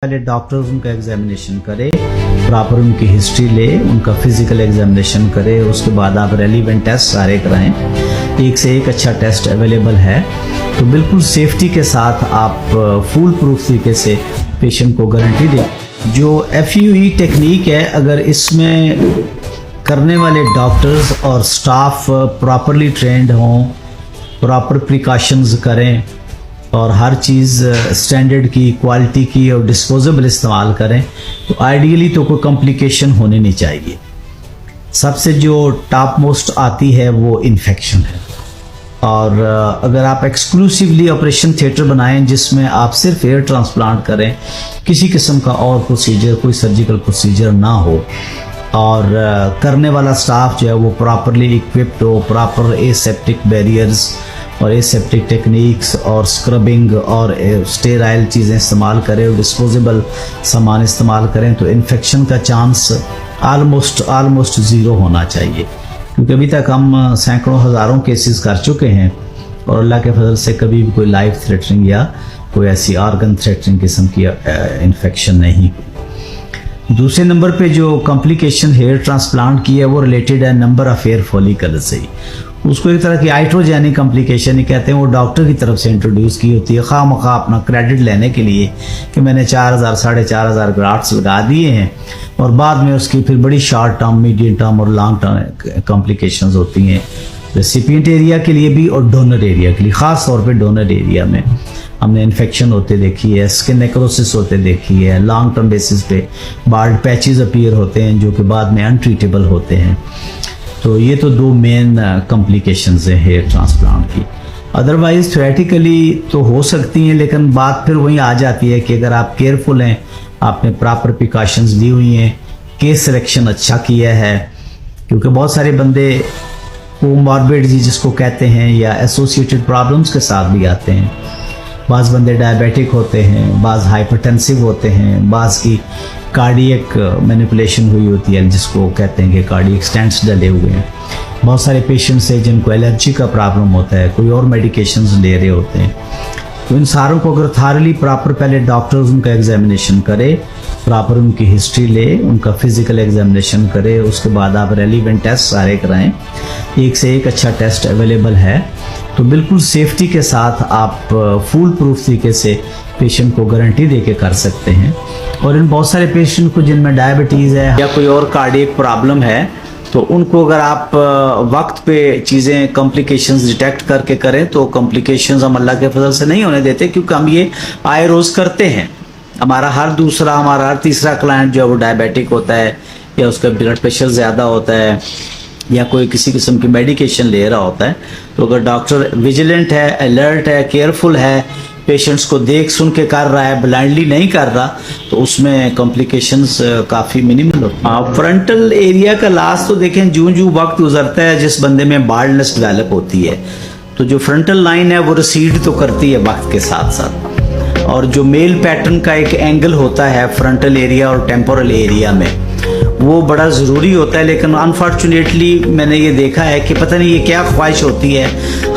पहले डॉक्टर उनका एग्जामिनेशन करे, प्रॉपर उनकी हिस्ट्री ले, उनका फिजिकल एग्जामिनेशन करे, उसके बाद आप रेलिवेंट टेस्ट सारे कराएं। एक से एक अच्छा टेस्ट अवेलेबल है, तो बिल्कुल सेफ्टी के साथ आप फुल प्रूफ तरीके से पेशेंट को गारंटी दें। जो FUE टेक्निक है, अगर इसमें करने वाले डॉक्टर्स और स्टाफ प्रॉपरली ट्रेंड हों, प्रॉपर प्रिकॉशंस करें और हर चीज़ स्टैंडर्ड की, क्वालिटी की और डिस्पोजेबल इस्तेमाल करें, तो आइडियली तो कोई कॉम्प्लिकेशन होने नहीं चाहिए। सबसे जो टॉप मोस्ट आती है वो इन्फेक्शन है, और अगर आप एक्सक्लूसिवली ऑपरेशन थिएटर बनाएं जिसमें आप सिर्फ हेयर ट्रांसप्लांट करें, किसी किस्म का और प्रोसीजर, कोई सर्जिकल प्रोसीजर ना हो, और करने वाला स्टाफ जो है वो प्रॉपरली इक्विप्ड हो, प्रॉपर एसेप्टिक बैरियर्स और एसेप्टिक टेक्निक्स और स्क्रबिंग और स्टेराइल चीज़ें इस्तेमाल करें और डिस्पोजेबल सामान इस्तेमाल करें, तो इन्फेक्शन का चांस आलमोस्ट ज़ीरो होना चाहिए। क्योंकि अभी तक हम सैकड़ों हज़ारों केसेस कर चुके हैं और अल्लाह के फजल से कभी भी कोई लाइफ थ्रेटनिंग या कोई ऐसी ऑर्गन थ्रेटनिंग किस्म की इन्फेक्शन नहीं। दूसरे नंबर पे जो कॉम्प्लिकेशन हेयर ट्रांसप्लांट की है वो रिलेटेड है नंबर ऑफ हेयर फॉलिकल से ही। उसको एक तरह की आइट्रोजेनिक कॉम्प्लिकेशन ही कहते हैं। वो डॉक्टर की तरफ से इंट्रोड्यूस की होती है खामखा अपना क्रेडिट लेने के लिए कि मैंने 4000 4500 ग्राफ्ट्स लगा दिए हैं, और बाद में उसकी फिर बड़ी शॉर्ट टर्म, मीडियम टर्म और लॉन्ग टर्म कॉम्प्लिकेशंस होती हैं रेसिपिएंट एरिया के लिए भी और डोनर एरिया के लिए। ख़ास तौर पे डोनर एरिया में हमने इन्फेक्शन होते देखी है, स्किन नेक्रोसिस होते देखी है, लॉन्ग टर्म बेसिस पे बार्ड पैचेस अपीयर होते हैं जो कि बाद में अनट्रीटेबल होते हैं। तो ये तो दो मेन कॉम्प्लिकेशंस हैं हेयर ट्रांसप्लांट की। अदरवाइज थ्योरेटिकली तो हो सकती हैं, लेकिन बात फिर वहीं आ जाती है कि अगर आप केयरफुल हैं, आपने प्रॉपर प्रिकॉशंस ली हुई हैं, केस सिलेक्शन अच्छा किया है, क्योंकि बहुत सारे बंदे कोमॉर्बिड जिसको कहते हैं या एसोसिएटेड प्रॉब्लम्स के साथ भी आते हैं। बाज़ बंदे डायबिटिक होते हैं, बाज़ हाइपरटेंसिव होते हैं, बाज़ की कार्डियक मैनिपुलेशन हुई होती है जिसको कहते हैं कि कार्डियक स्टेंट्स डले हुए हैं। बहुत सारे पेशेंट्स हैं जिनको एलर्जी का प्रॉब्लम होता है, कोई और मेडिकेशंस ले रहे होते हैं। तो इन सारों को अगर थारली प्रॉपर पहले डॉक्टर्स उनका एग्जामिनेशन करे, प्रॉपर उनकी हिस्ट्री ले, उनका फिजिकल एग्जामिनेशन करे, उसके बाद आप रेलिवेंट टेस्ट सारे कराएं। एक से एक अच्छा टेस्ट अवेलेबल है, तो बिल्कुल सेफ्टी के साथ आप फुल प्रूफ तरीके से पेशेंट को गारंटी दे के कर सकते हैं। और इन बहुत सारे पेशेंट को जिनमें डायबिटीज़ है या कोई और कार्डियक प्रॉब्लम है, तो उनको अगर आप वक्त पे चीज़ें कॉम्प्लिकेशंस डिटेक्ट करके करें तो कॉम्प्लिकेशंस हम अल्लाह के फजल से नहीं होने देते, क्योंकि हम ये आए रोज़ करते हैं। हमारा हर तीसरा क्लाइंट जो है वो डायबिटिक होता है, या उसका ब्लड प्रेशर ज़्यादा होता है, या कोई किसी किस्म की मेडिकेशन ले रहा होता है। तो अगर डॉक्टर विजिलेंट है, अलर्ट है, केयरफुल है, पेशेंट्स को देख सुन के कर रहा है, ब्लाइंडली नहीं कर रहा, तो उसमें कॉम्प्लिकेशंस काफ़ी मिनिमल होती हैं। फ्रंटल एरिया का लास्ट तो देखें, जूं वक्त गुजरता है जिस बंदे में बाल्डनेस डेवलप होती है, तो जो फ्रंटल लाइन है वो रिसीड तो करती है वक्त के साथ साथ, और जो मेल पैटर्न का एक एंगल होता है फ्रंटल एरिया और टेम्पोरल एरिया में, वो बड़ा ज़रूरी होता है। लेकिन अनफॉर्चुनेटली मैंने ये देखा है कि पता नहीं ये क्या ख्वाहिश होती है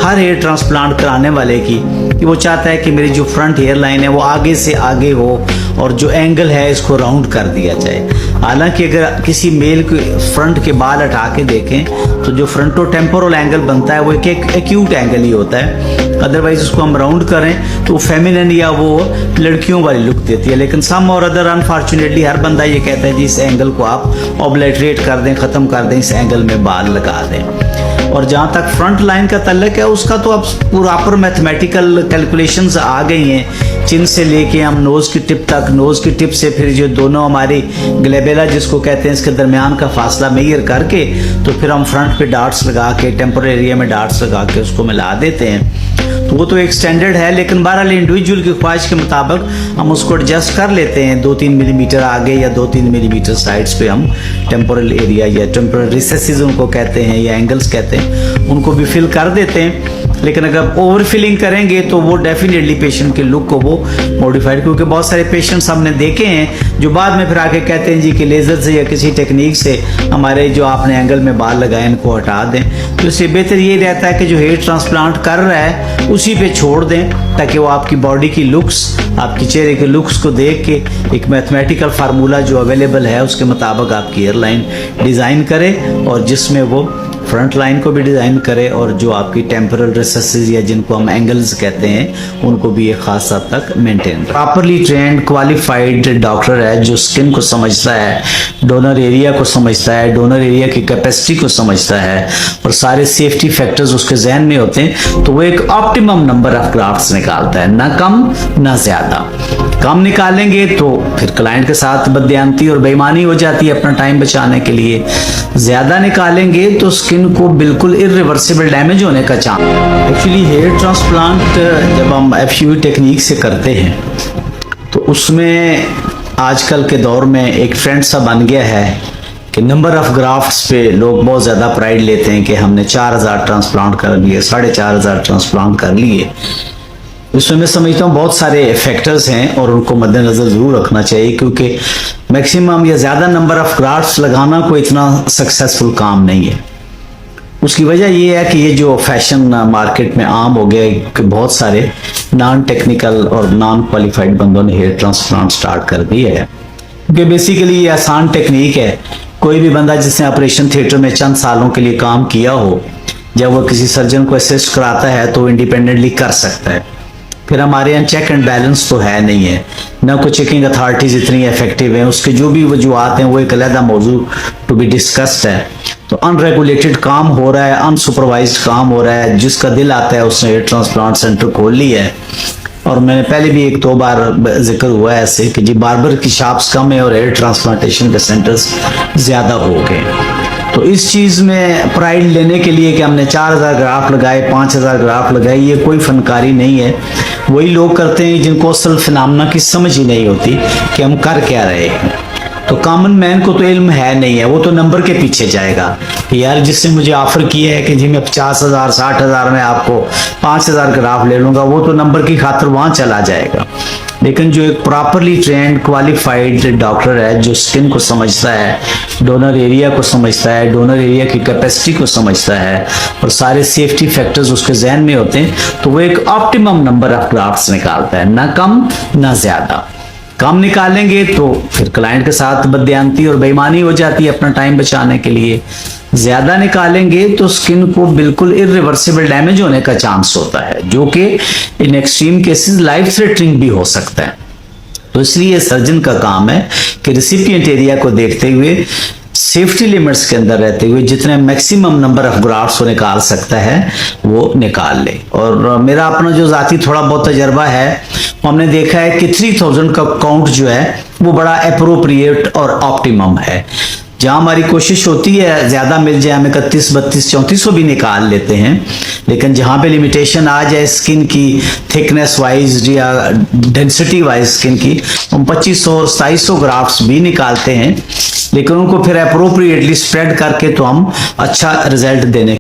हर हेयर ट्रांसप्लांट कराने वाले की, कि वो चाहता है कि मेरी जो फ्रंट हेयर लाइन है वो आगे से आगे हो और जो एंगल है इसको राउंड कर दिया जाए। हालांकि अगर किसी मेल के फ्रंट के बाल हटा के देखें तो जो फ्रंटो टेम्पोरल एंगल बनता है वो एक एक्यूट एंगल ही होता है। अदरवाइज उसको हम राउंड करें तो फेमिनिन या वो लड़कियों वाली लुक देती है। लेकिन सम और अदर अनफॉर्चुनेटली हर बंदा ये कहता है जी इस एंगल को आप ऑब्लेटरेट कर दें, ख़त्म कर दें, इस एंगल में बाल लगा दें। और जहाँ तक फ्रंट लाइन का तल्लक है, उसका तो अब प्रॉपर मैथमेटिकल कैलकुलेशंस आ गई हैं। चिन से लेके हम नोज़ की टिप तक, नोज़ की टिप से फिर जो दोनों हमारी ग्लेबेला जिसको कहते हैं, इसके दरमियान का फासला मेजर करके, तो फिर हम फ्रंट पे डार्ट्स लगा के, टेम्पोरल एरिया में डार्ट्स लगा के उसको मिला देते हैं। तो वो तो एक स्टैंडर्ड है, लेकिन बहरहाल इंडिविजुअल की ख्वाहिश के मुताबिक हम उसको एडजस्ट कर लेते हैं। 2-3 मिलीमीटर आगे या 2-3 मिलीमीटर साइड्स पे हम टेम्पोरल एरिया या टेम्पोरल रिसेसिस उनको कहते हैं या एंगल्स कहते हैं, उनको भी फिल कर देते हैं। लेकिन अगर ओवर फिलिंग करेंगे तो वो डेफिनेटली पेशेंट के लुक को वो मॉडिफाइड, क्योंकि बहुत सारे पेशेंट्स हमने देखे हैं जो बाद में फिर आके कहते हैं जी कि लेज़र से या किसी टेक्निक से हमारे जो आपने एंगल में बाल लगाए इनको हटा दें। तो इससे बेहतर ये रहता है कि जो हेयर ट्रांसप्लांट कर रहा है उसी पे छोड़ दें, ताकि वो आपकी बॉडी की लुक्स, आपकी चेहरे के लुक्स को देख के एक मैथमेटिकल फार्मूला जो अवेलेबल है उसके मुताबिक आपकी हेयरलाइन डिज़ाइन करे, और जिसमें वो फ्रंट लाइन को भी डिज़ाइन करे और जो आपकी टेम्पोरल रिसेसेस या जिनको हम एंगल्स कहते हैं उनको भी एक खास हद तक maintain. Properly trend qualified doctor है जो स्किन को समझता है, डोनर एरिया को समझता है, डोनर एरिया की कैपेसिटी को समझता है और सारे सेफ्टी फैक्टर्स उसके जहन में होते हैं, तो वो एक ऑप्टिमम नंबर ऑफ ग्राफ्ट्स निकालता है, ना कम ना ज़्यादा। कम निकालेंगे तो फिर क्लाइंट के साथ बददियानती और बेईमानी हो जाती है अपना टाइम बचाने के लिए, ज़्यादा निकालेंगे तो स्किन को बिल्कुल इरिवर्सिबल डैमेज होने का चांस। एक्चुअली हेयर ट्रांसप्लांट जब हम FUE टेक्निक से करते हैं तो उसमें आजकल के दौर में एक ट्रेंड सा बन गया है कि नंबर ऑफ ग्राफ्ट्स पे लोग बहुत ज़्यादा प्राइड लेते हैं कि हमने 4000 ट्रांसप्लांट कर लिए, 4500 ट्रांसप्लांट कर लिए। इसमें मैं समझता हूँ बहुत सारे फैक्टर्स हैं और उनको मद्देनज़र ज़रूर रखना चाहिए, क्योंकि मैक्सिमम या ज़्यादा नंबर ऑफ ग्राफ्ट्स लगाना कोई इतना सक्सेसफुल काम नहीं है। उसकी वजह ये है कि ये जो फैशन मार्केट में आम हो गया कि बहुत सारे नॉन टेक्निकल और नॉन क्वालिफाइड बंदों ने हेयर ट्रांसप्लांट स्टार्ट कर दिया है, क्योंकि बेसिकली ये आसान टेक्निक है। कोई भी बंदा जिसने ऑपरेशन थिएटर में चंद सालों के लिए काम किया हो, जब वो किसी सर्जन को असिस्ट कराता है तो इंडिपेंडेंटली कर सकता है। फिर हमारे यहाँ चेक एंड बैलेंस तो है नहीं है, ना कोई चेकिंग अथॉरिटीज इतनी इफेक्टिव हैं, उसके जो भी वजूहत हैं वो एक अलग मौजू टू बी डिस्कस्ड है। तो अनरेगुलेटेड काम हो रहा है, अनसुपरवाइज्ड काम हो रहा है, जिसका दिल आता है उसने हेयर ट्रांसप्लांट सेंटर खोल लिया है। और मैंने पहले भी 1-2 बार जिक्र हुआ है ऐसे कि जी बार्बर की शॉप्स कम है और हेयर ट्रांसप्लांटेशन के सेंटर्स ज़्यादा हो गए। तो इस चीज़ में प्राइड लेने के लिए कि हमने 4000 ग्राफ लगाए, 5000 ग्राफ लगाए, ये कोई फनकारी नहीं है। वही लोग करते हैं जिनको असल फिनामिना की समझ ही नहीं होती कि हम कर क्या रहे हैं। तो कॉमन मैन को तो इल्म है नहीं है, वो तो नंबर के पीछे जाएगा यार, जिससे मुझे ऑफर किया है कि जी मैं 50,000 60,000 में आपको 5000 ग्राफ ले लूँगा, वो तो नंबर की खातिर वहाँ चला जाएगा। लेकिन जो एक प्रॉपरली ट्रेंड क्वालिफाइड डॉक्टर है जो स्किन को समझता है, डोनर एरिया को समझता है, डोनर एरिया की कैपेसिटी को समझता है और सारे सेफ्टी फैक्टर्स उसके जहन में होते हैं, तो वो एक ऑप्टिमम नंबर ऑफ ग्राफ्ट्स निकालता है, ना कम ना ज़्यादा। कम निकालेंगे तो फिर क्लाइंट के साथ बददियानती और बेईमानी हो जाती है अपना टाइम बचाने के लिए, ज़्यादा निकालेंगे तो स्किन को बिल्कुल इरिवर्सिबल डैमेज होने का चांस होता है, जो कि in extreme cases life threatening भी हो सकता है। तो इसलिए सर्जन का काम है कि रिसिपिएंट एरिया को देखते हुए, सेफ्टी लिमिट्स के अंदर रहते हुए जितने मैक्सिमम नंबर ऑफ ग्राफ्ट्स वो निकाल सकता है वो निकाल ले। और मेरा अपना जो ज़ाती थोड़ा बहुत तजर्बा है, हमने देखा है कि 3000 का काउंट जो है वो बड़ा अप्रोप्रिएट और ऑप्टिमम है। जहाँ हमारी कोशिश होती है ज़्यादा मिल जाए, हम 31, 32, 3400 भी निकाल लेते हैं, लेकिन जहाँ पे लिमिटेशन आ जाए स्किन की थिकनेस वाइज या डेंसिटी वाइज स्किन की, हम 2500 और 2700 ग्राफ्ट्स भी निकालते हैं, लेकिन उनको फिर अप्रोप्रिएटली स्प्रेड करके तो हम अच्छा रिजल्ट देने